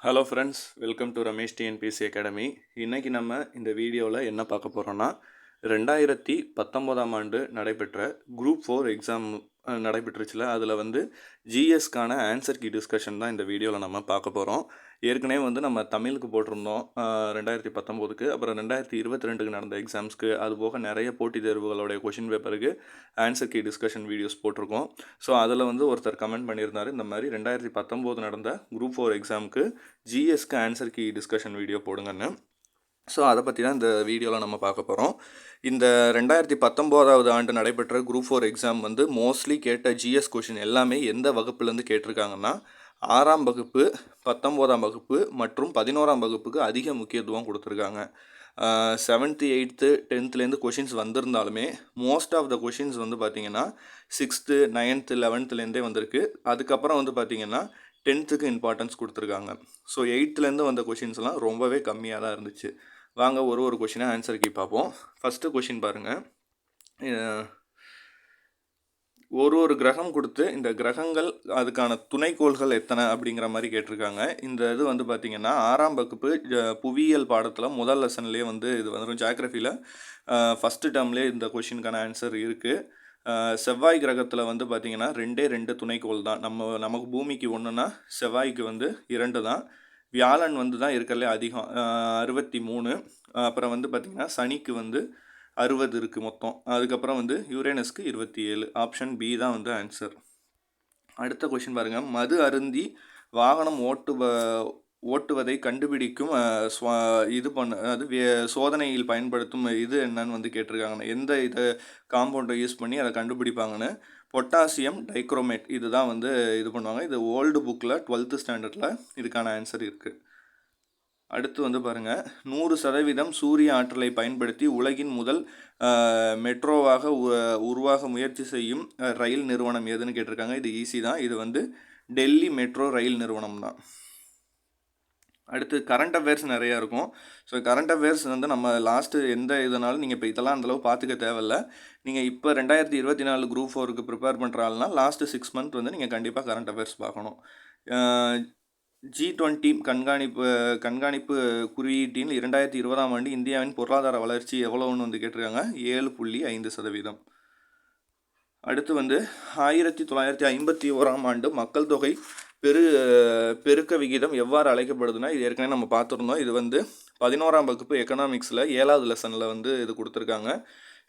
Hello friends, welcome to Ramesh TNPSC academy. இன்றைக்கி நம்ம இந்த வீடியோவில் என்ன பார்க்க போகிறோன்னா 2019ஆம் ஆண்டு நடைபெற்ற குரூப் 4 எக்ஸாம் நடைபெற்றுச்சுல. அதில் ஜிஎஸ்க்கான ஆன்சர் கீ டிஸ்கஷன் தான் இந்த வீடியோவில் நம்ம பார்க்க போகிறோம். ஏற்கனவே நம்ம தமிழுக்கு போட்டிருந்தோம் 2019க்கு, அப்புறம் 2022க்கு நடந்த எக்ஸாம்ஸ்க்கு, அதுபோக நிறைய போட்டித் தேர்வுகளுடைய கொஷின் பேப்பருக்கு ஆன்சர் கீ டிஸ்கஷன் வீடியோஸ் போட்டிருக்கோம். ஸோ அதில் ஒருத்தர் கமெண்ட் பண்ணியிருந்தார், இந்த மாதிரி 2019 நடந்த குரூப் 4 எக்ஸாமுக்கு ஜிஎஸ்க்கு ஆன்சர் கீ டிஸ்கஷன் வீடியோ போடுங்கன்னு. ஸோ அதை பற்றி தான் இந்த வீடியோவில் நம்ம பார்க்க போகிறோம். இந்த 2019ஆவது ஆண்டு நடைபெற்ற குரூப் 4 எக்ஸாம் மோஸ்ட்லி கேட்ட ஜிஎஸ் கொஷின் எல்லாமே எந்த வகுப்புலேருந்து கேட்டிருக்காங்கன்னா 6ஆம் வகுப்பு, 19ஆம் வகுப்பு மற்றும் 11ஆம் வகுப்புக்கு அதிக முக்கியத்துவம் கொடுத்துருக்காங்க. 7th, 8th, 10th கொஷின்ஸ் வந்திருந்தாலுமே மோஸ்ட் ஆஃப் த கொஷின்ஸ் பார்த்திங்கன்னா 6th, 9th, 11th வந்திருக்கு. அதுக்கப்புறம் பார்த்திங்கன்னா 10th இம்பார்ட்டன்ஸ் கொடுத்துருக்காங்க. ஸோ 8th வந்த கொஷின்ஸ்லாம் ரொம்பவே கம்மியாக தான் இருந்துச்சு. வாங்க ஒரு கொஷினை ஆன்சர் கீ பார்ப்போம். ஃபஸ்ட்டு கொஷின் பாருங்கள். ஒரு கிரகம் கொடுத்து இந்த கிரகங்கள் அதுக்கான துணைக்கோள்கள் எத்தனை அப்படிங்கிற மாதிரி கேட்டிருக்காங்க. இந்த இது பார்த்திங்கன்னா 6ஆம் வகுப்பு புவியியல் பாடத்தில் முதல் லெசன்லேயே இது வந்துடும். ஜியோகிராஃபியில் ஃபஸ்ட்டு டேர்ம்லேயே இந்த கொஷினுக்கான ஆன்சர் இருக்குது. செவ்வாய் கிரகத்தில் பார்த்திங்கன்னா 2 துணைக்கோள் தான். நமக்கு பூமிக்கு 1ன்னா செவ்வாய்க்கு 2 தான். வியாழன் தான் இருக்கிறதுலே அதிகம் 63. அப்புறம் பார்த்திங்கன்னா சனிக்கு 60 இருக்குது மொத்தம். அதுக்கப்புறம் யுரேனஸ்க்கு 27. ஆப்ஷன் பி தான் ஆன்சர். அடுத்த கொஷின் பாருங்கள். மது அருந்தி வாகனம் ஓட்டுவதை கண்டுபிடிக்கும் சோதனையில் பயன்படுத்தும் இது என்னன்னு கேட்டிருக்காங்கன்னு. எந்த இதை காம்பவுண்டை யூஸ் பண்ணி அதை கண்டுபிடிப்பாங்கன்னு. பொட்டாசியம் டைக்ரோமேட் இது தான் இது பண்ணுவாங்க. இது ஓல்டு புக்கில் 12th ஸ்டாண்டர்டில் இதுக்கான ஆன்சர் இருக்குது. அடுத்து பாருங்கள். 100% சூரிய ஆற்றலை பயன்படுத்தி உலகின் முதல் மெட்ரோவாக உருவாக முயற்சி செய்யும் ரயில் நிறுவனம் எதுன்னு கேட்டிருக்காங்க. இது ஈஸி தான். இது டெல்லி மெட்ரோ ரயில் நிறுவனம் தான். அடுத்து கரண்ட் அஃபேர்ஸ் நிறையா இருக்கும். ஸோ கரண்ட் அஃபேர்ஸ் நம்ம லாஸ்ட்டு எந்த இதனாலும் நீங்கள் இப்போ இதெல்லாம் அந்தளவு பார்த்துக்க தேவையில்லை. நீங்கள் இப்போ 2024 குரூப் 4க்கு ப்ரிப்பேர் பண்ணுறாள்னா லாஸ்ட்டு 6 மந்த் நீங்கள் கண்டிப்பாக கரண்ட் அஃபேர்ஸ் பார்க்கணும். G20 கண்காணிப்பு குறியீட்டின் 2020ஆம் ஆண்டு இந்தியாவின் பொருளாதார வளர்ச்சி எவ்வளோன்னு கேட்டிருக்காங்க. 7.5%. அடுத்து 1951ஆம் ஆண்டு மக்கள் தொகை பெருக்க விகிதம் எவ்வாறு அழைக்கப்படுதுன்னா, இது ஏற்கனவே நம்ம பார்த்துருந்தோம். இது 11ஆம் வகுப்பு எக்கனாமிக்ஸில் 7வது லெசனில் இது கொடுத்துருக்காங்க.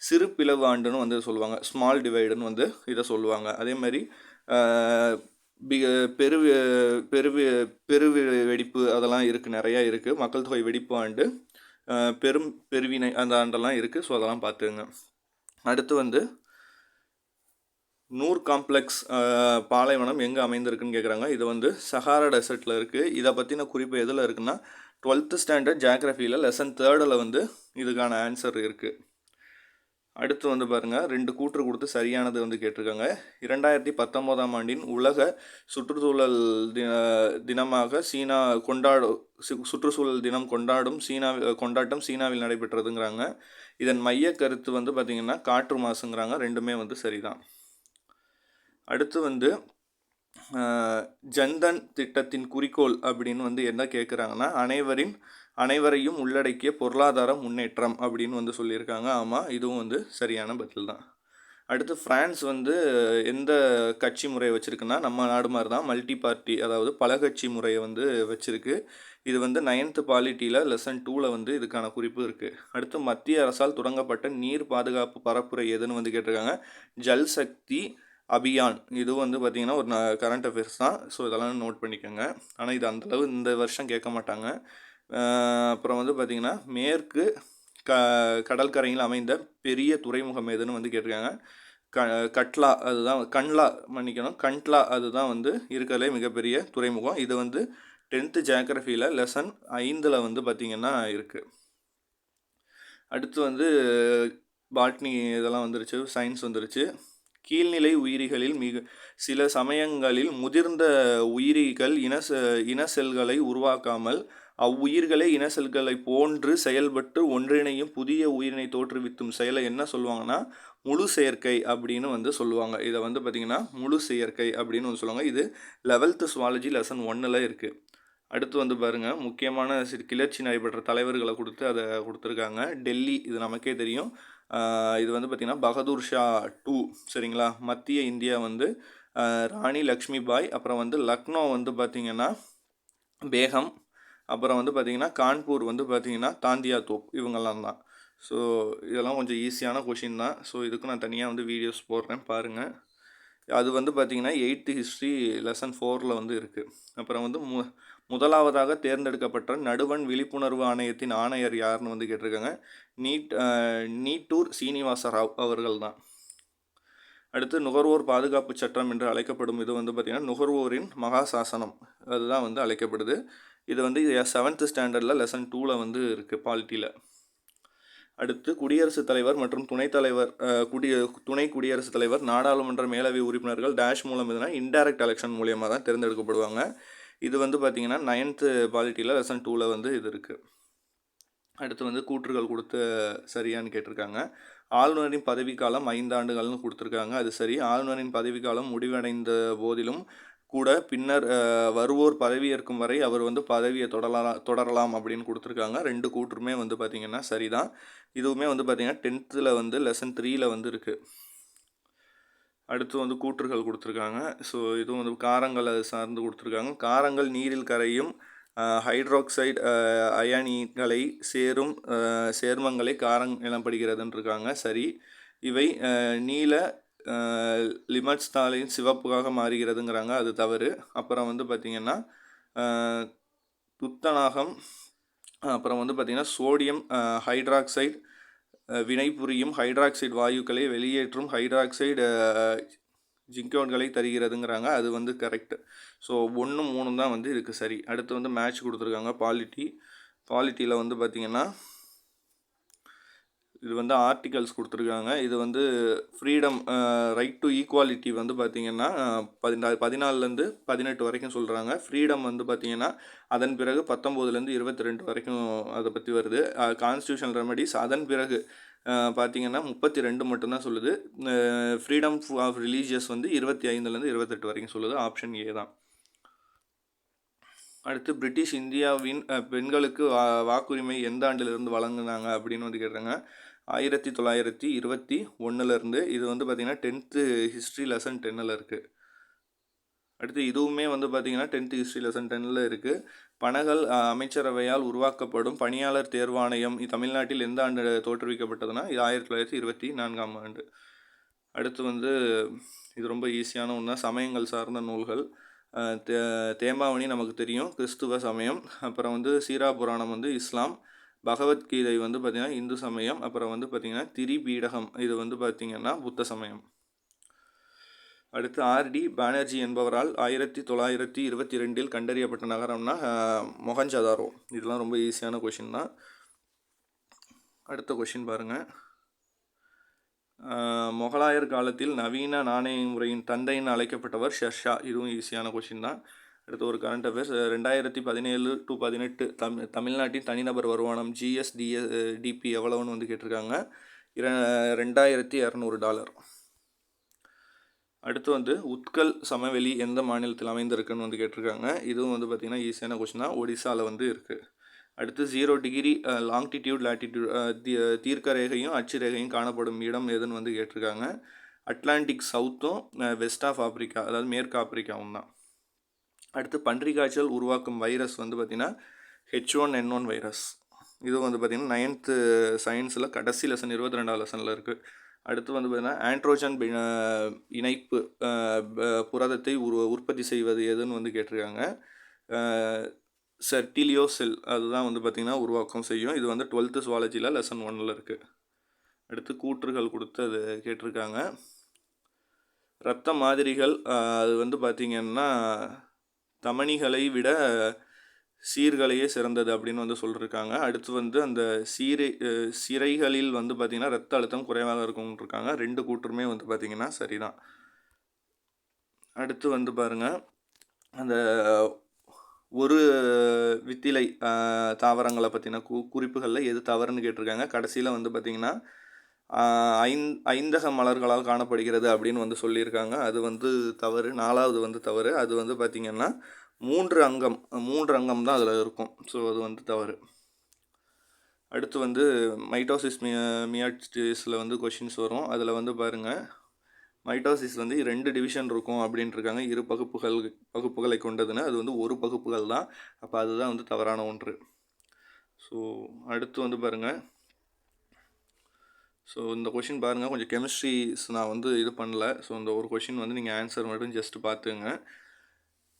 சிறு பிளவு ஆண்டுன்னு சொல்லுவாங்க. ஸ்மால் டிவைடுன்னு இதை சொல்லுவாங்க. அதே மாதிரி பெரு வெடிப்பு அதெல்லாம் இருக்குது, நிறையா இருக்குது. மக்கள் தொகை வெடிப்பு ஆண்டு, பெருவினை அந்த ஆண்டெல்லாம் இருக்குது. ஸோ அதெல்லாம் பார்த்துங்க. அடுத்து நூர் காம்ப்ளெக்ஸ் பாலைவனம் எங்கே அமைந்திருக்குன்னு கேட்குறாங்க. இது சஹாரா டெசர்ட்டில் இருக்குது. இதை பற்றின குறிப்பு எதில் இருக்குன்னா 12th ஸ்டாண்டர்ட் ஜியோகிராஃபியில் லெசன் 3ல் இதுக்கான ஆன்சர் இருக்குது. அடுத்து பாருங்கள். 2 கூற்று கொடுத்து சரியானது கேட்டிருக்காங்க. 2019ஆம் ஆண்டின் உலக சுற்றுச்சூழல் தினமாக சுற்றுச்சூழல் தினம் கொண்டாட்டம் சீனாவில் நடைபெற்றதுங்கிறாங்க. இதன் மைய கருத்து பார்த்திங்கன்னா காற்று மாசுங்கிறாங்க. ரெண்டுமே சரிதான். அடுத்து ஜன்தன் திட்டத்தின் குறிக்கோள் அப்படின்னு என்ன கேட்குறாங்கன்னா, அனைவரையும் உள்ளடக்கிய பொருளாதார முன்னேற்றம் அப்படின்னு சொல்லியிருக்காங்க. ஆமாம், இதுவும் சரியான பதில் தான். அடுத்து பிரான்ஸ் எந்த கட்சி முறையை வச்சுருக்குன்னா, நம்ம நாடு மாதிரி தான் மல்டி பார்ட்டி, அதாவது பல கட்சி முறையை வச்சுருக்கு. இது 9th பாலிட்டியில் லெசன் 2ல் இதுக்கான குறிப்பு இருக்குது. அடுத்து மத்திய அரசால் தொடங்கப்பட்ட நீர் பாதுகாப்பு பரப்புரை எதுன்னு கேட்டிருக்காங்க. ஜல் சக்தி அபியான். இது பார்த்திங்கன்னா ஒரு கரண்ட் அஃபேர்ஸ் தான். ஸோ இதெல்லாம் நோட் பண்ணிக்கோங்க. ஆனால் இது அந்தளவு இந்த வருஷம் கேட்க மாட்டாங்க. அப்புறம் பார்த்திங்கன்னா மேற்கு கடற்கரையில் அமைந்த பெரிய துறைமுகம் எதுன்னு கேட்டிருக்காங்க. கட்லா அதுதான். கண்ட்லா அதுதான் இருக்கிறதுலே மிகப்பெரிய துறைமுகம். இது 10th ஜியோகிராஃபியில் லெசன் 5ல் பார்த்திங்கன்னா இருக்குது. அடுத்து பாட்னி இதெல்லாம் வந்துருச்சு, சயின்ஸ் வந்துருச்சு. கீழ்நிலை உயிரிகளில் சில சமயங்களில் முதிர்ந்த உயிரிகள் இன செல்களை உருவாக்காமல் அவ்வுயிர்களே இன செல்களை போன்று செயல்பட்டு ஒன்றிணையும் புதிய உயிரினை தோற்றுவித்தும் செயலை என்ன சொல்லுவாங்கன்னா முழு செயற்கை அப்படின்னு சொல்லுவாங்க. இதை பார்த்திங்கன்னா முழு செயற்கை அப்படின்னு சொல்லுவாங்க. இது 11th சுவாலஜி லெசன் 1ல் இருக்குது. அடுத்து வந்து பாருங்கள், முக்கியமான கிளர்ச்சி நடைபெற்ற தலைவர்களை கொடுத்து அதை கொடுத்துருக்காங்க. டெல்லி இது நமக்கே தெரியும். இது வந்து பார்த்திங்கன்னா பகதூர் ஷா 2 சரிங்களா. மத்திய இந்தியா வந்து ராணி லக்ஷ்மிபாய், அப்புறம் வந்து லக்னோ வந்து பார்த்திங்கன்னா பேகம், அப்புறம் வந்து பார்த்திங்கன்னா கான்பூர் வந்து பார்த்திங்கன்னா தாந்தியா தோப், இவங்கெல்லாம் தான். ஸோ இதெல்லாம் கொஞ்சம் ஈஸியான கொஷின் தான். ஸோ இதுக்கு நான் தனியாக வந்து வீடியோஸ் போடுறேன் பாருங்கள். அது வந்து பார்த்திங்கன்னா 8th ஹிஸ்ட்ரி லெசன் 4ல் வந்து இருக்குது. அப்புறம் வந்து முதலாவதாக தேர்ந்தெடுக்கப்பட்ட நடுவண் விழிப்புணர்வு ஆணையத்தின் ஆணையர் யாருன்னு வந்து கேட்டிருக்காங்க. நீட்டூர் சீனிவாச ராவ் அவர்கள் தான். அடுத்து நுகர்வோர் பாதுகாப்பு சட்டம் என்று அழைக்கப்படும் இது வந்து பார்த்திங்கன்னா நுகர்வோரின் மகாசாசனம் அதுதான் வந்து அழைக்கப்படுது. இது வந்து 7th ஸ்டாண்டர்டில் லெசன் 2ல் வந்து இருக்குது பாலிட்டியில். அடுத்து குடியரசுத் தலைவர் மற்றும் துணைத் தலைவர் துணை குடியரசுத் தலைவர் நாடாளுமன்ற மேலவை உறுப்பினர்கள் டேஷ் மூலம் எதுனா இன்டைரக்ட் எலெக்ஷன் மூலியமாக தான் தேர்ந்தெடுக்கப்படுவாங்க. இது வந்து பார்த்திங்கன்னா 9th பாலிட்டியில் லெசன் 2ல் வந்து இது இருக்குது. அடுத்து வந்து கூற்றுகள் கொடுத்து சரியான்னு கேட்டிருக்காங்க. ஆளுநரின் பதவிக்காலம் 5 ஆண்டுகள்னு கொடுத்துருக்காங்க. அது சரி. ஆளுநரின் பதவிக்காலம் முடிவடைந்த போதிலும் கூட பின்னர் வருவோர் பதவியேற்கும் வரை அவர் வந்து பதவியை தொடரலாம் அப்படின்னு கொடுத்துருக்காங்க. 2 கூற்றுமே வந்து பார்த்திங்கன்னா சரிதான். இதுவுமே வந்து பார்த்திங்கன்னா 10th வந்து லெசன் 3ல் வந்து இருக்குது. அடுத்து வந்து கூற்றுகள் கொடுத்துருக்காங்க. ஸோ இதுவும் வந்து காரங்கள் அது சார்ந்து கொடுத்துருக்காங்க. காரங்கள் நீரில் கரையும் ஹைட்ராக்சைடு அயனிகளை சேரும் சேர்மங்களை காரம் எனப்படுகிறதுன்னு இருக்காங்க. சரி. இவை நீல லிமட்ஸ் தாளின் சிவப்புக்காக மாறுகிறதுங்கிறாங்க. அது தவறு. அப்புறம் வந்து பார்த்திங்கன்னா துத்தநாகம், அப்புறம் வந்து பார்த்திங்கன்னா சோடியம் ஹைட்ராக்சைடு வினைபுரியும் ஹைட்ராக்சைடு வாயுக்களை வெளியேற்றும் ஹைட்ராக்சைடு ஜிங்கோன்களை தருகிறதுங்கிறாங்க. அது வந்து கரெக்டு. ஸோ 1, 3 தான் வந்து இதுக்கு சரி. அடுத்து வந்து மேட்ச் கொடுத்துருக்காங்க. பாலிட்டியில் வந்து பார்த்திங்கன்னா இது வந்து ஆர்டிகல்ஸ் கொடுத்துருக்காங்க. இது வந்து ஃப்ரீடம் ரைட் டு ஈக்குவாலிட்டி வந்து பார்த்திங்கன்னா 14லேருந்து 18 வரைக்கும் சொல்கிறாங்க. ஃப்ரீடம் வந்து பார்த்திங்கன்னா அதன் பிறகு 19லேருந்து 22 வரைக்கும் அதை பற்றி வருது. கான்ஸ்டியூஷனல் ரெமடிஸ் அதன் பிறகு பார்த்திங்கன்னா 32 மட்டும்தான் சொல்லுது. ஃப்ரீடம் ஆஃப் ரிலீஜியஸ் வந்து 25லேருந்து 28 வரைக்கும் சொல்லுது. ஆப்ஷன் ஏ தான். அடுத்து பிரிட்டிஷ் இந்தியாவின் பெண்களுக்கு வாக்குரிமை எந்த ஆண்டிலிருந்து வழங்குனாங்க அப்படின்னு வந்து கேட்டாங்க. 1921 இது வந்து பார்த்திங்கன்னா 10th ஹிஸ்ட்ரி லெசன் 10ல் இருக்குது. அடுத்து இதுவுமே வந்து பார்த்திங்கன்னா 10th ஹிஸ்ட்ரி லெசன் 10ல் இருக்குது. பனகல் அமைச்சரவையால் உருவாக்கப்படும் பணியாளர் தேர்வாணையம் தமிழ்நாட்டில் எந்த ஆண்டு தோற்றுவிக்கப்பட்டதுன்னா இது 1924ஆம் ஆண்டு. அடுத்து வந்து இது ரொம்ப ஈஸியான ஒன்று, சமயங்கள் சார்ந்த நூல்கள். தேம்பாவணி நமக்கு தெரியும், கிறிஸ்துவ சமயம். அப்புறம் வந்து சீரா புராணம் வந்து இஸ்லாம். பகவத்கீதை வந்து பார்த்திங்கன்னா இந்து சமயம். அப்புறம் வந்து பார்த்திங்கன்னா திரிபீடகம் இது வந்து பார்த்திங்கன்னா புத்த சமயம். அடுத்து ஆர்டி பானர்ஜி என்பவரால் 1922 கண்டறியப்பட்ட நகரம்னா மொஹஞ்சதாரோ. இதெல்லாம் ரொம்ப ஈஸியான கொஷின் தான். அடுத்த கொஷின் பாருங்கள். முகலாயர் காலத்தில் நவீன நாணய முறையின் தந்தைன்னு அழைக்கப்பட்டவர் ஷெர்ஷா. இதுவும் ஈஸியான கொஷின் தான். அடுத்து ஒரு கரண்ட் அஃபேர்ஸ். 2017 to 18 தமிழ்நாட்டின் தனிநபர் வருமானம் GSDP எவ்வளவுன்னு வந்து கேட்டிருக்காங்க. $2200. அடுத்து வந்து உத்கல் சமவெளி எந்த மாநிலத்தில் அமைந்திருக்குன்னு வந்து கேட்டிருக்காங்க. இதுவும் வந்து பார்த்திங்கன்னா ஈஸியான கொஷின் தான். ஒடிசாவில் வந்து இருக்குது. அடுத்து 0 டிகிரி லாங்கிடியூட் லேட்டிடியூட் தீர்க்க ரேகையும் அச்சு ரேகையும் காணப்படும் இடம் எதுன்னு வந்து கேட்டிருக்காங்க. அட்லாண்டிக் சவுத்தும் வெஸ்ட் ஆஃப் ஆப்ரிக்கா அதாவது மேற்கு ஆப்பிரிக்காவும் தான். அடுத்து பன்றி காய்ச்சல் உருவாக்கும் வைரஸ் வந்து பார்த்திங்கன்னா H1N1 வைரஸ். இது வந்து பார்த்திங்கன்னா 9th சயின்ஸில் கடைசி லெசன் 22ஆம் லெசனில் இருக்குது. அடுத்து வந்து பார்த்திங்கன்னா ஆண்ட்ரோஜன் இணைப்பு புரதத்தை உற்பத்தி செய்வது எதுன்னு வந்து கேட்டிருக்காங்க. செர்டிலியோ செல் அதுதான் வந்து பார்த்திங்கன்னா உருவாக்கம் செய்யும். இது வந்து 12th சுவாலஜியில் லெசன் 1ல் இருக்குது. அடுத்து கூற்றுகள் கொடுத்து அது கேட்டிருக்காங்க. இரத்த மாதிரிகள் அது வந்து பார்த்திங்கன்னா தமனிகளை விட சீர்களையே சிறந்தது அப்படின்னு வந்து சொல்லியிருக்காங்க. அடுத்து வந்து அந்த சிரைகளில் வந்து பார்த்திங்கன்னா இரத்த அழுத்தம் குறைவாக இருக்கும்னு இருக்காங்க. 2 கூற்றுமே வந்து பார்த்திங்கன்னா சரிதான். அடுத்து வந்து பாருங்கள், அந்த ஒரு வித்திலை தாவரங்களை பற்றின குறிப்புகளில் எது தவறுன்னு கேட்டிருக்காங்க. கடைசியில் வந்து பார்த்திங்கன்னா ஐந்தக மலர்களால் காணப்படுகிறது அப்படின்னு வந்து சொல்லியிருக்காங்க. அது வந்து தவறு. 4வது வந்து தவறு. அது வந்து பார்த்திங்கன்னா 3 அங்கம் தான் அதில் இருக்கும். ஸோ அது வந்து தவறு. அடுத்து வந்து மைட்டோசிஸ் மியாசிஸில் வந்து கொஷின்ஸ் வரும். அதில் வந்து பாருங்கள், மைட்டோசிஸ் வந்து 2 டிவிஷன் இருக்கும் அப்படின்ட்டு இருக்காங்க. 2 பகுப்புகளை கொண்டதுன்னு. அது வந்து 1 பகுப்புகள் தான். அப்போ அதுதான் வந்து தவறான ஒன்று. ஸோ அடுத்து வந்து பாருங்கள், ஸோ இந்த கொஷின் பாருங்கள், கொஞ்சம் கெமிஸ்ட்ரிஸ் நான் வந்து இது பண்ணல. ஸோ இந்த ஒரு கொஷின் வந்து நீங்கள் ஆன்சர் மட்டும் ஜஸ்ட் பார்த்துங்க.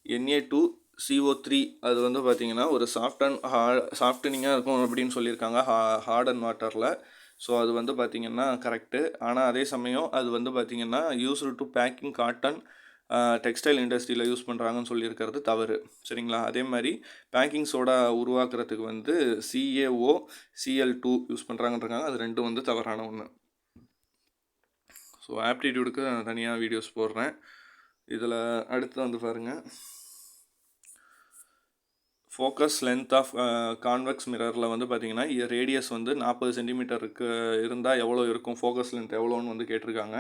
Na2CO3 அது வந்து பார்த்திங்கன்னா ஒரு சாஃப்டனிங்காக இருக்கும் அப்படின்னு சொல்லியிருக்காங்க ஹார்ட் அண்ட் வாட்டரில். ஸோ அது வந்து பார்த்திங்கன்னா கரெக்டு. ஆனால் அதே சமயம் அது வந்து பார்த்திங்கன்னா used to packing cotton textile இண்டஸ்ட்ரியில் யூஸ் பண்ணுறாங்கன்னு சொல்லியிருக்கிறது தவறு. சரிங்களா? அதே மாதிரி பேக்கிங் சோடா உருவாக்குறதுக்கு வந்து CaOCl2 யூஸ் பண்ணுறாங்கன்றாங்க. அது ரெண்டும் வந்து தவறான ஒன்று. ஸோ ஆப்டிடியூடுக்கு நான் தனியாக வீடியோஸ் போடுறேன். இதில் அடுத்து வந்து பாருங்கள், ஃபோக்கஸ் லென்த் ஆஃப் கான்வெக்ஸ் மிரரில் வந்து பார்த்திங்கன்னா ரேடியஸ் வந்து 40 சென்டிமீட்டருக்கு இருந்தால் எவ்வளோ இருக்கும், ஃபோக்கஸ் லென்த் எவ்வளோன்னு வந்து கேட்டிருக்காங்க.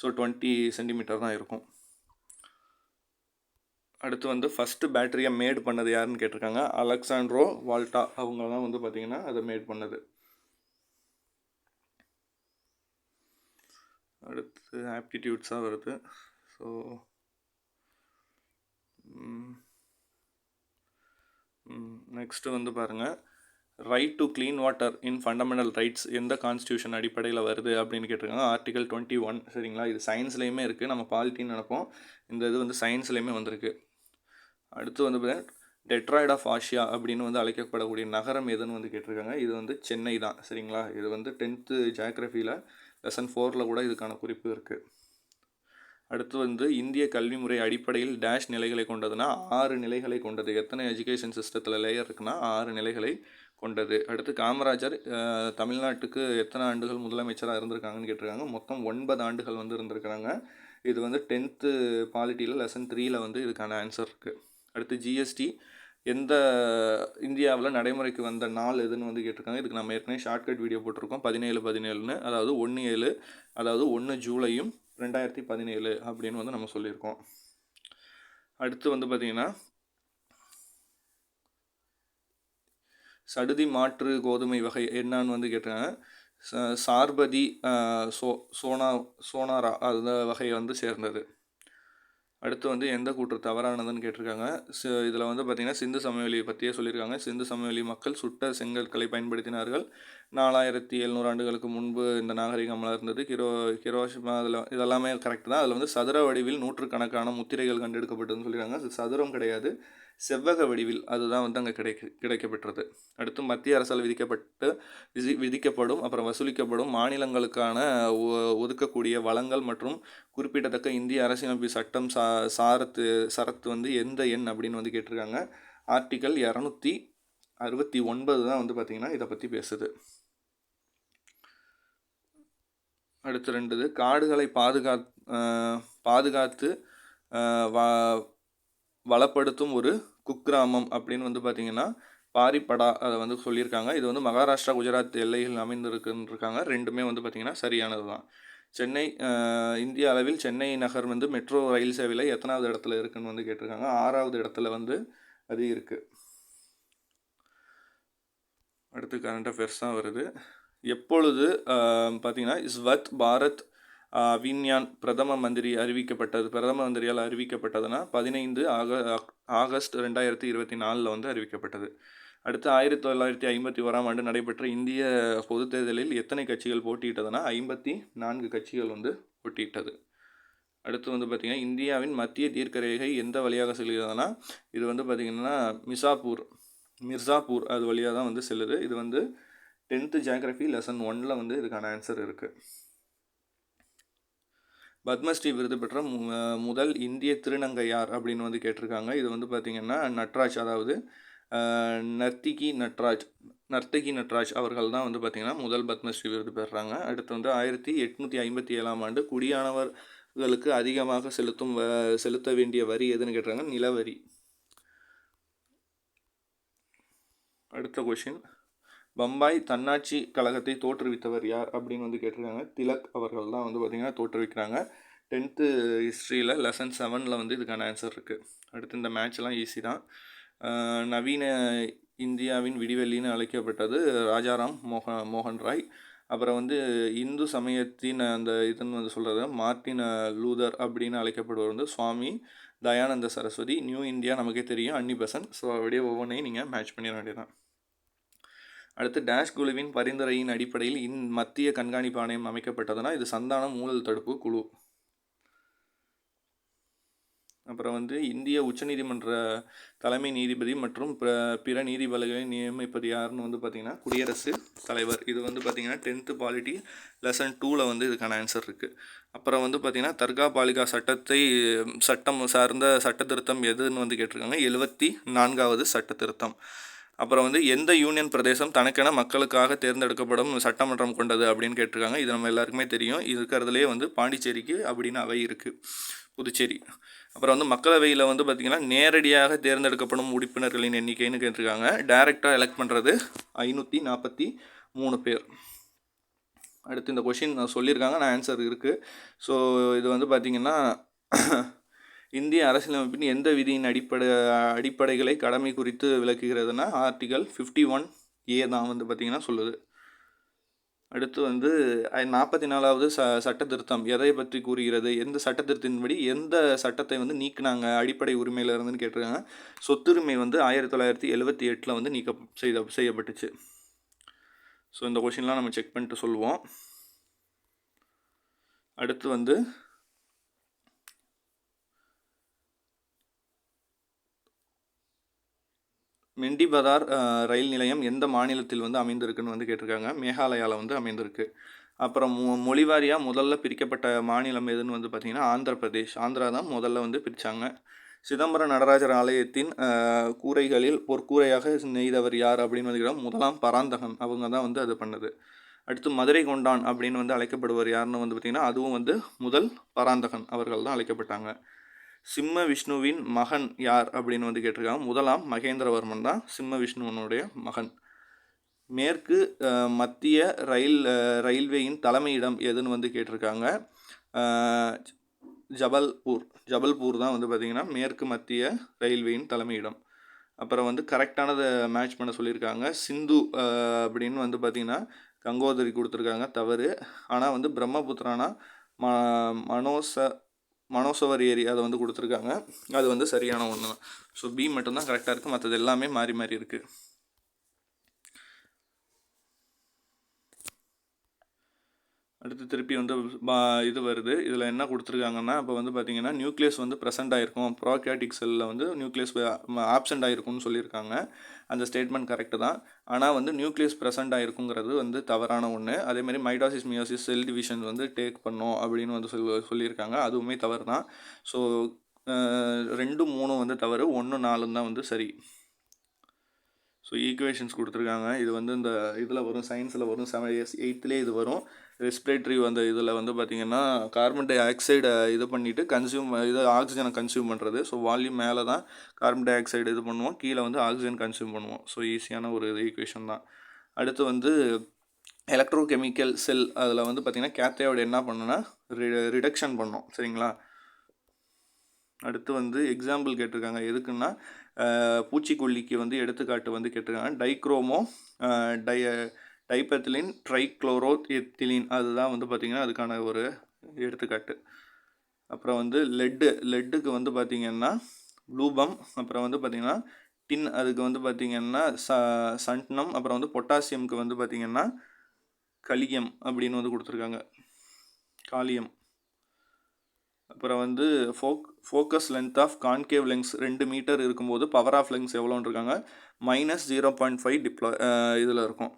ஸோ 20 சென்டிமீட்டர் தான் இருக்கும். அடுத்து வந்து ஃபஸ்ட்டு பேட்டரியை மேட் பண்ணது யாருன்னு கேட்டிருக்காங்க. அலெக்சாண்ட்ரோ வால்டா அவங்க தான் வந்து பார்த்திங்கன்னா அதை மேட் பண்ணது. அடுத்து ஆப்டிடியூட்ஸாக வருது. ஸோ நெக்ஸ்ட்டு வந்து பாருங்கள், right to clean water in fundamental rights எந்த கான்ஸ்டியூஷன் அடிப்படையில் வருது அப்படின்னு கேட்டிருக்காங்க. ஆர்டிகல் 21. சரிங்களா? இது சயின்ஸ்லேயுமே இருக்குது. நம்ம பாலிட்டின்னு நினைப்போம், இந்த இது வந்து சயின்ஸ்லேயுமே வந்திருக்கு. அடுத்து வந்து பார்த்தீங்கன்னா டெட்ராய்ட் ஆஃப் ஆசியா அப்படின்னு வந்து அழைக்கப்படக்கூடிய நகரம் எதுன்னு வந்து கேட்டிருக்காங்க. இது வந்து சென்னை தான். சரிங்களா? இது வந்து 10th ஜியாகிரஃபியில் லெசன் 4 கூட இதுக்கான குறிப்பு இருக்குது. அடுத்து வந்து இந்திய கல்வி முறை அடிப்படையில் டேஷ் நிலைகளை கொண்டதுன்னா 6 நிலைகளை கொண்டது. எத்தனை எஜுகேஷன் சிஸ்டத்தில் லேயர் இருக்குன்னா 6 நிலைகளை கொண்டது. அடுத்து காமராஜர் தமிழ்நாட்டுக்கு எத்தனை ஆண்டுகள் முதலமைச்சராக இருந்திருக்காங்கன்னு கேட்டிருக்காங்க. மொத்தம் 9 ஆண்டுகள் வந்து இருந்திருக்கிறாங்க. இது வந்து 10th பாலிட்டியில் லெசன் 3 வந்து இதுக்கான ஆன்சர் இருக்குது. அடுத்து ஜிஎஸ்டி எந்த இந்தியாவில் நடைமுறைக்கு வந்த நாள் எதுன்னு வந்து கேட்டிருக்காங்க. இதுக்கு நம்ம ஏற்கனவே ஷார்ட்கட் வீடியோ போட்டிருக்கோம். 17/17ன்னு, அதாவது 1/7, அதாவது 1 ஜூலையும் 2017 அப்படின்னு வந்து நம்ம சொல்லியிருக்கோம். அடுத்து வந்து பார்த்திங்கன்னா சடுதி மாற்று கோதுமை வகை என்னன்னு வந்து கேட்டாங்க. சார்பதி சோனாரா அந்த வகையை வந்து சேர்ந்தது. அடுத்து வந்து எந்த கூற்று தவறானதுன்னு கேட்டிருக்காங்க. இதில் வந்து பார்த்திங்கன்னா சிந்து சமவெளியை பற்றியே சொல்லியிருக்காங்க. சிந்து சமவெளி மக்கள் சுட்ட செங்கற்களை பயன்படுத்தினார்கள். 4700 ஆண்டுகளுக்கு முன்பு இந்த நாகரிகம் வளர்ந்தது. ஹிரோஷிமா இதெல்லாமே கரெக்ட் தான். அதில் வந்து சதுர வடிவில் நூற்றுக்கணக்கான முத்திரைகள் கண்டெடுக்கப்பட்டதுன்னு சொல்லியிருக்காங்க. அது சதுரம் கிடையாது, செவ்வக வடிவில் அதுதான் வந்து அங்கே கிடைக்கப்பெற்றது. அடுத்து மத்திய அரசால் விதிக்கப்படும் அப்புறம் வசூலிக்கப்படும் மாநிலங்களுக்கான ஒதுக்கக்கூடிய வளங்கள் மற்றும் குறிப்பிடத்தக்க இந்திய அரசியலமைப்பு சட்டம் சரத்து வந்து எந்த எண் அப்படின்னு வந்து கேட்டிருக்காங்க. ஆர்டிகல் 269 தான் வந்து பார்த்திங்கன்னா இதை பற்றி பேசுது. அடுத்து 2 காடுகளை பாதுகாத்து வளப்படுத்தும் ஒரு குக்கிராமம் அப்படின்னு வந்து பார்த்திங்கன்னா பாரிப்படா அதை வந்து சொல்லியிருக்காங்க. இது வந்து மகாராஷ்டிரா குஜராத் எல்லைகள் அமைந்திருக்குன்னு இருக்காங்க. ரெண்டுமே வந்து பார்த்திங்கன்னா சரியானது தான். சென்னை இந்திய அளவில் சென்னை நகர் வந்து மெட்ரோ ரயில் சேவையில் எத்தனாவது இடத்துல இருக்குன்னு வந்து கேட்டிருக்காங்க. 6வது இடத்துல வந்து அது இருக்குது. அடுத்து கரண்ட் அஃபேர்ஸ் தான் வருது. எப்பொழுது பார்த்திங்கன்னா ஸ்வத் பாரத் விஞ்ஞான் பிரதம மந்திரியால் அறிவிக்கப்பட்டதுன்னா 15 ஆகஸ்ட் 2024 வந்து அறிவிக்கப்பட்டது. அடுத்து 1951ஆம் ஆண்டு நடைபெற்ற இந்திய பொதுத் தேர்தலில் எத்தனை கட்சிகள் போட்டியிட்டதுன்னா 54 கட்சிகள் வந்து போட்டியிட்டது. அடுத்து வந்து பார்த்திங்கன்னா இந்தியாவின் மத்திய தீர்க்கரேகை எந்த வழியாக செல்கிறதுனா இது வந்து பார்த்திங்கன்னா மிர்சாப்பூர் அது வழியாக தான் வந்து செல்லுது. இது வந்து 10th ஜியாகிரஃபி லெசன் 1 வந்து இதுக்கான ஆன்சர் இருக்குது. பத்மஸ்ரீ விருது பெற்ற முதல் இந்திய திருநங்கை யார் அப்படின்னு வந்து கேட்டிருக்காங்க. இது வந்து பார்த்திங்கன்னா நட்ராஜ், அதாவது நர்த்தகி நட்ராஜ் அவர்கள் தான் வந்து பார்த்திங்கன்னா முதல் பத்மஸ்ரீ விருது பெறுறாங்க. அடுத்து வந்து 1857ஆம் ஆண்டு குடியானவர்களுக்கு அதிகமாக செலுத்த வேண்டிய வரி எதுன்னு கேட்டிருக்காங்க. நிலவரி. அடுத்த கொஷின், பம்பாய் தன்னாட்சி கழகத்தை தோற்றுவித்தவர் யார் அப்படின்னு வந்து கேட்டிருக்காங்க. திலக் அவர்கள் தான் வந்து பார்த்திங்கன்னா தோற்றுவிக்கிறாங்க. 10th ஹிஸ்ட்ரியில் லெசன் 7ல் வந்து இதுக்கான ஆன்சர் இருக்குது. அடுத்து இந்த மேட்ச்லாம் ஈஸி தான். நவீன இந்தியாவின் விடிவெள்ளின்னு அழைக்கப்பட்டது ராஜாராம் மோகன் ராய். அப்புறம் வந்து இந்து சமயத்தின் அந்த இதுன்னு வந்து சொல்கிறது மார்ட்டின் லூதர் அப்படின்னு அழைக்கப்படுவர் வந்து சுவாமி தயானந்த சரஸ்வதி. நியூ இந்தியா நமக்கே தெரியும், அன்னி பெசன்ட். ஸோ அப்படியே ஒவ்வொன்றையும் நீங்கள் மேட்ச் பண்ணிட வேண்டியதான். அடுத்து டேஷ் குழுவின் பரிந்துரையின் அடிப்படையில் மத்திய கண்காணிப்பு ஆணையம் அமைக்கப்பட்டதுன்னா இது சந்தானம் ஊழல் தடுப்பு குழு. அப்புறம் வந்து இந்திய உச்சநீதிமன்ற தலைமை நீதிபதி மற்றும் பிற நீதிபதிகளை நியமிப்பது யாருன்னு வந்து பார்த்திங்கன்னா குடியரசுத் தலைவர். இது வந்து பார்த்திங்கன்னா 10th பாலிட்டி லெசன் 2ல் வந்து இதுக்கான ஆன்சர் இருக்குது. அப்புறம் வந்து பார்த்திங்கன்னா தர்கா பாலிகா சட்டம் சார்ந்த சட்ட திருத்தம் எதுன்னு வந்து கேட்டிருக்காங்க. 74வது சட்ட திருத்தம். அப்புறம் வந்து எந்த யூனியன் பிரதேசம் தனக்கென மக்களுக்காக தேர்ந்தெடுக்கப்படும் சட்டமன்றம் கொண்டது அப்படின்னு கேட்டிருக்காங்க. இது நம்ம எல்லாருக்குமே தெரியும். இருக்கிறதுலே வந்து பாண்டிச்சேரிக்கு அப்படின்னு அவை இருக்குது, புதுச்சேரி. அப்புறம் வந்து மக்களவையில் வந்து பார்த்திங்கன்னா நேரடியாக தேர்ந்தெடுக்கப்படும் உறுப்பினர்களின் எண்ணிக்கைன்னு கேட்டிருக்காங்க. டைரெக்டாக எலெக்ட் பண்ணுறது 543 பேர். அடுத்து இந்த கொஷின் நான் சொல்லியிருக்காங்க, நான் ஆன்சர் இருக்குது. ஸோ இது வந்து பார்த்திங்கன்னா இந்திய அரசியலமைப்பின் எந்த விதியின் அடிப்படைகளை கடமை குறித்து விளக்குகிறதுனா ஆர்டிகல் 51A தான் வந்து பார்த்திங்கன்னா சொல்லுது. அடுத்து வந்து 44வது சட்ட திருத்தம் எதை பற்றி கூறுகிறது, எந்த சட்ட திருத்தின்படி எந்த சட்டத்தை வந்து நீக்கினாங்க அடிப்படை உரிமையில் இருந்துன்னு கேட்டிருக்காங்க. சொத்துரிமை வந்து 1978 வந்து செய்யப்பட்டுச்சு. ஸோ இந்த கொஷின்லாம் நம்ம செக் பண்ணிட்டு சொல்லுவோம். அடுத்து வந்து மெண்டிபதார் ரயில் நிலையம் எந்த மாநிலத்தில் வந்து அமைந்திருக்குன்னு வந்து கேட்டிருக்காங்க. மேகாலயாவில் வந்து அமைந்திருக்கு. அப்புறம் மொழிவாரியாக முதல்ல பிரிக்கப்பட்ட மாநிலம் எதுன்னு வந்து பார்த்திங்கன்னா ஆந்திர பிரதேஷ். ஆந்திரா தான் முதல்ல வந்து பிரித்தாங்க. சிதம்பரம் நடராஜர் ஆலயத்தின் கூரைகளில் பொற்கூரையாக நெய்தவர் யார் அப்படின்னு வந்து கேட்டால் முதலாம் பராந்தகன் அவங்க தான் வந்து அது பண்ணது. அடுத்து மதுரை கொண்டான் அப்படின்னு வந்து அழைக்கப்படுவர் யாருன்னு வந்து பார்த்திங்கன்னா அதுவும் வந்து முதல் பராந்தகன் அவர்கள் தான் அழைக்கப்பட்டாங்க. சிம்ம விஷ்ணுவின் மகன் யார் அப்படின்னு வந்து கேட்டிருக்காங்க. முதலாம் மகேந்திரவர்மன் தான் சிம்ம விஷ்ணுவனுடைய மகன். மேற்கு மத்திய ரயில்வேயின் தலைமையிடம் எதுன்னு வந்து கேட்டிருக்காங்க. ஜபல்பூர் தான் வந்து பார்த்திங்கன்னா மேற்கு மத்திய ரயில்வேயின் தலைமையிடம். அப்புறம் வந்து கரெக்டானதை மேட்ச் பண்ண சொல்லியிருக்காங்க. சிந்து அப்படின்னு வந்து பார்த்திங்கன்னா கங்கோதரி கொடுத்துருக்காங்க, தவறு. ஆனால் வந்து பிரம்மபுத்திரானா மனோசவர் ஏரி அதை வந்து கொடுத்துருக்காங்க, அது வந்து சரியான ஒன்று தான். ஸோ பி மட்டும்தான் கரெக்டாக இருக்குது, மற்றது எல்லாமே மாறி மாறி இருக்குது. அடுத்து திருப்பி வந்து இது வருது. இதில் என்ன கொடுத்துருக்காங்கன்னா இப்போ வந்து பார்த்திங்கன்னா நியூக்ளியஸ் வந்து ப்ரெசென்ட் ஆகிருக்கும், ப்ரோகாரியோட்டிக் செல்லில் வந்து நியூக்ளியஸ் ஆப்சென்ட் ஆகிருக்கும்னு சொல்லியிருக்காங்க. அந்த ஸ்டேட்மெண்ட் கரெக்டு தான். ஆனால் வந்து நியூக்ளியஸ் ப்ரெசென்ட் ஆகிருக்குங்கிறது வந்து தவறான ஒன்று. அதேமாதிரி மைட்டாசிஸ் மியோசிஸ் செல் டிவிஷன் வந்து டேக் பண்ணோம் அப்படின்னு வந்து சொல்லியிருக்காங்க, அதுவுமே தவறு தான். ஸோ 2, 3 வந்து தவறு, 1, 4 தான் வந்து சரி. ஸோ ஈக்குவேஷன்ஸ் கொடுத்துருக்காங்க. இது வந்து இந்த இதில் வரும், சயின்ஸில் வரும், 8th இது வரும். ரெஸ்பிரேட்டரி அந்த இதில் வந்து பார்த்திங்கன்னா கார்பன் டை ஆக்சைடை இது பண்ணிவிட்டு ஆக்சிஜனை கன்சியூம் பண்ணுறது. ஸோ வால்யூம் மேலே தான் கார்பன் டை ஆக்சைடு இது பண்ணுவோம், கீழே வந்து ஆக்சிஜன் கன்சியூம் பண்ணுவோம். ஸோ ஈஸியான ஒரு ஈக்குவேஷன் தான். அடுத்து வந்து எலக்ட்ரோகெமிக்கல் செல் அதில் வந்து பார்த்திங்கன்னா கேத்தயோட என்ன பண்ணுன்னா ரிடக்ஷன் பண்ணோம், சரிங்களா. அடுத்து வந்து எக்ஸாம்பிள் கேட்டிருக்காங்க, எதுக்குன்னா பூச்சிக்கொல்லிக்கு வந்து எடுத்துக்காட்டு வந்து கேட்டிருக்காங்க. டைக்ரோமோ டைபெத்திலின் ட்ரைக்ளோரோஎத்திலின் அதுதான் வந்து பார்த்திங்கன்னா அதுக்கான ஒரு எடுத்துக்காட்டு. அப்புறம் வந்து லெட்டுக்கு வந்து பார்த்திங்கன்னா ப்ளூபம். அப்புறம் வந்து பார்த்திங்கன்னா டின், அதுக்கு வந்து பார்த்திங்கன்னா சன்ட்னம். அப்புறம் வந்து பொட்டாசியம்க்கு வந்து பார்த்திங்கன்னா கலியம் அப்படின்னு வந்து கொடுத்துருக்காங்க, காலியம். அப்புறம் வந்து focus length of concave lens 2 metre இருக்கும்போது பவர் ஆஃப் லென்ஸ் எவ்வளோன்னு இருக்காங்க, -0.5 இதில் இருக்கும்,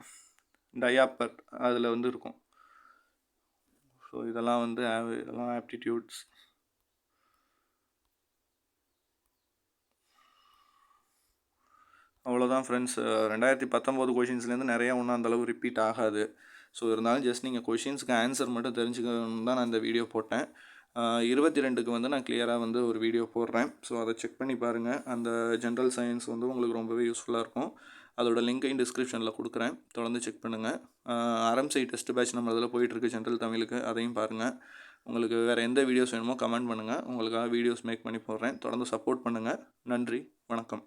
டயாப்பர் அதில் வந்து இருக்கும். ஸோ இதெல்லாம் வந்து ஆப்டிடியூட்ஸ். அவ்வளோதான் ஃப்ரெண்ட்ஸ். 2019 கொஷின்ஸ்லேருந்து நிறையா ஒன்றும் அந்தளவு ரிப்பீட் ஆகாது. ஸோ இருந்தாலும் ஜஸ்ட் நீங்கள் கொஷின்ஸுக்கு ஆன்சர் மட்டும் தெரிஞ்சுக்கணுன்னு தான் நான் இந்த வீடியோ போட்டேன். 22க்கு வந்து நான் கிளியராக வந்து ஒரு வீடியோ போடுறேன். ஸோ அதை செக் பண்ணி பாருங்கள். அந்த ஜென்ரல் சயின்ஸ் வந்து உங்களுக்கு ரொம்பவே யூஸ்ஃபுல்லாக இருக்கும். அதோட லிங்க்கையும் டிஸ்கிரிப்ஷனில் கொடுக்குறேன், தொடர்ந்து செக் பண்ணுங்கள். RMCI டெஸ்ட் பேட்ச் நம்ம அதில் போயிட்டுருக்கு ஜென்ரல் தமிழுக்கு, அதையும் பாருங்கள். உங்களுக்கு வேறு எந்த வீடியோஸ் வேணுமோ கமெண்ட் பண்ணுங்கள், உங்களுக்காக வீடியோஸ் மேக் பண்ணி போடுறேன். தொடர்ந்து சப்போர்ட் பண்ணுங்கள். நன்றி, வணக்கம்.